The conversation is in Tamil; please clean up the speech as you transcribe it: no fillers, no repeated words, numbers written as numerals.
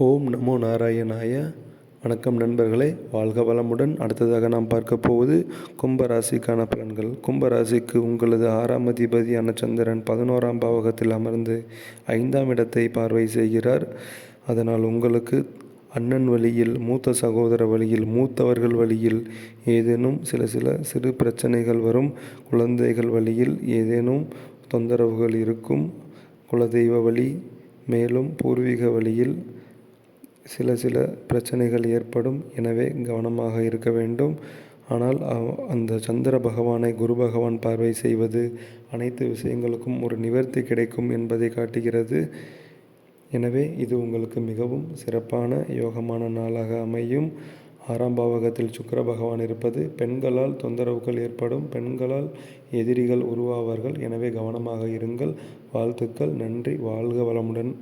ஓம் நமோ நாராயணாய. வணக்கம் நண்பர்களே, வாழ்க வளமுடன். அடுத்ததாக நாம் பார்க்க போவது கும்பராசிக்கான பலன்கள். கும்பராசிக்கு உங்களது 6ஆம் அதிபதியான சந்திரன் 11ஆம் பாவகத்தில் அமர்ந்து 5ஆம் இடத்தை பார்வை செய்கிறார். அதனால் உங்களுக்கு அண்ணன் வழியில், மூத்த சகோதர வழியில், மூத்தவர்கள் வழியில் ஏதேனும் சில சிறு பிரச்சனைகள் வரும். குழந்தைகள் வழியில் ஏதேனும் தொந்தரவுகள் இருக்கும். குலதெய்வ வழி, மேலும் பூர்வீக வழியில் சில பிரச்சனைகள் ஏற்படும். எனவே கவனமாக இருக்க வேண்டும். ஆனால் அந்த சந்திர பகவானை குரு பகவான் பார்வை செய்வது அனைத்து விஷயங்களுக்கும் ஒரு நிவர்த்தி கிடைக்கும் என்பதை காட்டுகிறது. எனவே இது உங்களுக்கு மிகவும் சிறப்பான யோகமான நாளாக அமையும். 6ஆம் பாவகத்தில் சுக்கிர பகவான் இருப்பது பெண்களால் தொந்தரவுகள் ஏற்படும். பெண்களால் எதிரிகள் உருவாவார்கள். எனவே கவனமாக இருங்கள். வாழ்த்துக்கள். நன்றி. வாழ்க வளமுடன்.